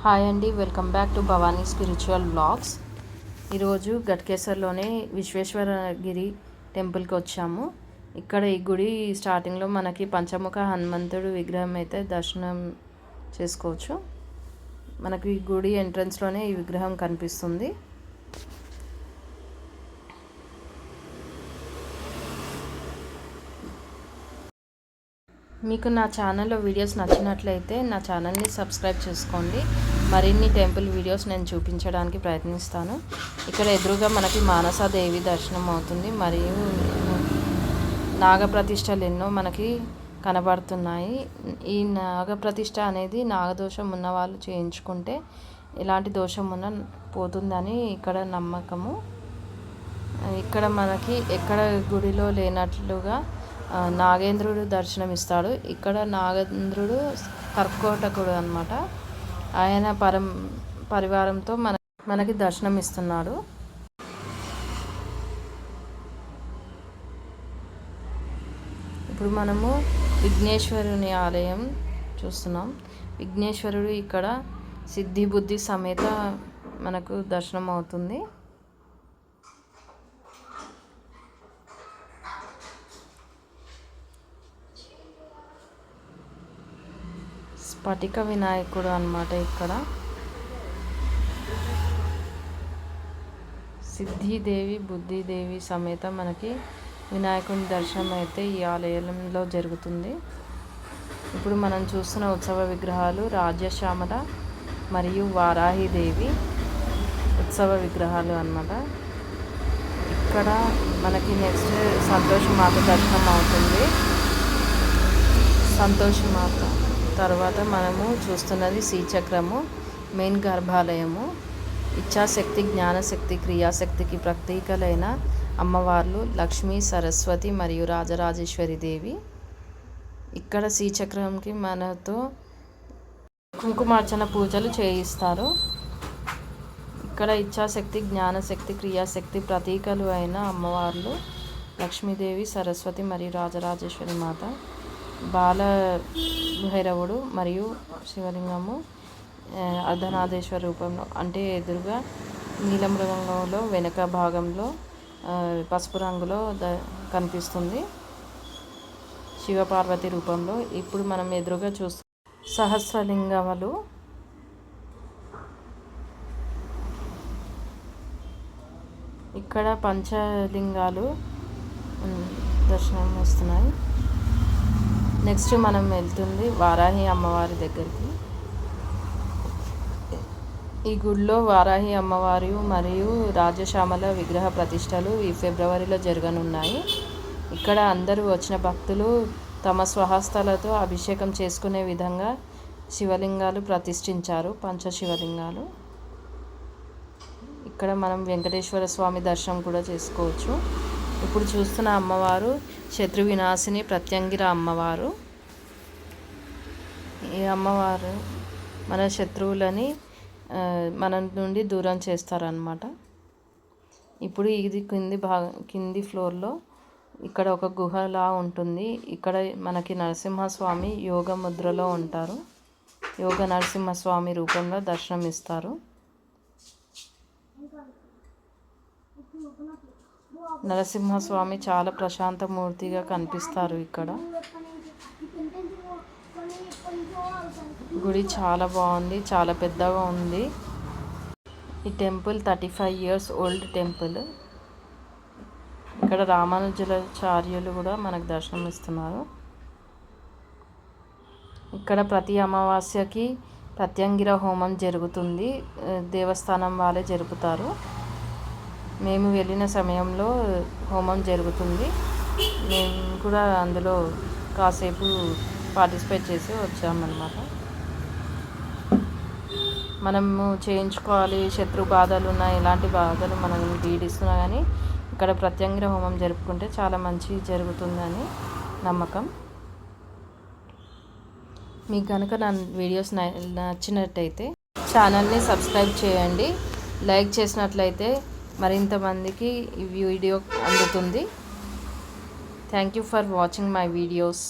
Hi అండి, welcome back to Bhavani spiritual vlogs. ఈరోజు గట్కేసర్లోనే విశ్వేశ్వరగిరి టెంపుల్కి వచ్చాము. ఇక్కడ ఈ గుడి స్టార్టింగ్లో మనకి పంచముఖ హనుమంతుడు విగ్రహం అయితే దర్శనం చేసుకోవచ్చు. మనకి ఈ గుడి ఎంట్రన్స్లోనే ఈ విగ్రహం కనిపిస్తుంది. మీకు నా ఛానల్లో వీడియోస్ నచ్చినట్లయితే నా ఛానల్ని సబ్స్క్రైబ్ చేసుకోండి. మరిన్ని టెంపుల్ వీడియోస్ నేను చూపించడానికి ప్రయత్నిస్తాను. ఇక్కడ ఎదురుగా మనకి మానసాదేవి దర్శనం అవుతుంది. మరియు నాగప్రతిష్టలు ఎన్నో మనకి కనబడుతున్నాయి. ఈ నాగప్రతిష్ఠ అనేది నాగదోషం ఉన్న వాళ్ళు చేయించుకుంటే ఎలాంటి దోషం ఉన్నా పోతుందని ఇక్కడ నమ్మకము. ఇక్కడ మనకి ఎక్కడ గుడిలో లేనట్లుగా నాగేంద్రుడు దర్శనమిస్తాడు. ఇక్కడ నాగేంద్రుడు కర్కోటకుడు అన్నమాట. ఆయన పరివారంతో మనకి దర్శనమిస్తున్నాడు. ఇప్పుడు మనము విఘ్నేశ్వరుని ఆలయం చూస్తున్నాం. విఘ్నేశ్వరుడు ఇక్కడ సిద్ధి బుద్ధి సమేత మనకు దర్శనం అవుతుంది. స్ఫటిక వినాయకుడు అన్నమాట. ఇక్కడ సిద్ధిదేవి బుద్ధిదేవి సమేత మనకి వినాయకుని దర్శనం అయితే ఈ ఆలయంలో జరుగుతుంది. ఇప్పుడు మనం చూస్తున్న ఉత్సవ విగ్రహాలు రాజ్యశ్యామల మరియు వారాహిదేవి ఉత్సవ విగ్రహాలు అన్నమాట. ఇక్కడ మనకి నెక్స్ట్ సంతోషమాత దర్శనం అవుతుంది. సంతోషమాత తర్వాత మనము చూస్తున్నది శ్రీచక్రము, మెయిన్ గర్భాలయము. ఇచ్ఛాశక్తి, జ్ఞానశక్తి, క్రియాశక్తికి ప్రతీకలైన అమ్మవార్లు లక్ష్మీ, సరస్వతి మరియు రాజరాజేశ్వరి దేవి. ఇక్కడ శ్రీచక్రంకి మనతో కుంకుమార్చన పూజలు చేయిస్తారు. ఇక్కడ ఇచ్ఛాశక్తి, జ్ఞానశక్తి, క్రియాశక్తి ప్రతీకలు అయిన అమ్మవార్లు లక్ష్మీదేవి, సరస్వతి మరియు రాజరాజేశ్వరి మాత. బాల భైరవుడు మరియు శివలింగము అర్ధనాదేశ్వర రూపంలో, అంటే ఎదురుగా నీలం రంగులో వెనక భాగంలో పసుపు రంగులో కనిపిస్తుంది శివపార్వతి రూపంలో. ఇప్పుడు మనం ఎదురుగా చూస్తూ సహస్రలింగములు. ఇక్కడ పంచలింగాలు దర్శనం వస్తున్నాయి. నెక్స్ట్ మనం వెళ్తుంది వారాహి అమ్మవారి దగ్గరికి. ఈ గుడిలో వారాహి అమ్మవారు మరియు రాజశ్యామల విగ్రహ ప్రతిష్టలు ఈ ఫిబ్రవరిలో జరగనున్నాయి. ఇక్కడ అందరూ వచ్చిన భక్తులు తమ స్వహస్తాలతో అభిషేకం చేసుకునే విధంగా శివలింగాలు ప్రతిష్ఠించారు, పంచశివలింగాలు. ఇక్కడ మనం వెంకటేశ్వర స్వామి దర్శనం కూడా చేసుకోవచ్చు. ఇప్పుడు చూస్తున్న అమ్మవారు శత్రు వినాశిని ప్రత్యంగిర అమ్మవారు. ఈ అమ్మవారు మన శత్రువులని మన నుండి దూరం చేస్తారన్నమాట. ఇప్పుడు ఇది కింది ఫ్లోర్లో ఇక్కడ ఒక గుహలా ఉంటుంది. ఇక్కడ మనకి నరసింహస్వామి యోగ ముద్రలో ఉంటారు. యోగ నరసింహస్వామి రూపంలో దర్శనం ఇస్తారు. నరసింహస్వామి చాలా ప్రశాంతమూర్తిగా కనిపిస్తారు. ఇక్కడ గుడి చాలా బాగుంది, చాలా పెద్దగా ఉంది. ఈ టెంపుల్ 35 years ఓల్డ్ టెంపుల్. ఇక్కడ రామానుజాచార్యులు కూడా మనకు దర్శనం ఇస్తున్నారు. ఇక్కడ ప్రతి అమావాస్యకి ప్రత్యంగిర హోమం జరుగుతుంది. దేవస్థానం వాళ్ళే జరుపుతారు. మేము వెళ్ళిన సమయంలో హోమం జరుగుతుంది. మేము కూడా అందులో కాసేపు పార్టిసిపేట్ చేసి వచ్చామన్నమాట. మనము చేయించుకోవాలి, శత్రు బాధలు ఉన్న ఎలాంటి బాధలు మనం పీడిస్తున్నా కానీ ఇక్కడ ప్రత్యంగిర హోమం జరుపుకుంటే చాలా మంచి జరుగుతుందని నమ్మకం. మీకు కనుక నా వీడియోస్ నచ్చినట్టయితే ఛానల్ని సబ్స్క్రైబ్ చేయండి. లైక్ చేసినట్లయితే మరింత మందికి ఈ వీడియో అందుతుంది. Thank you for watching my videos.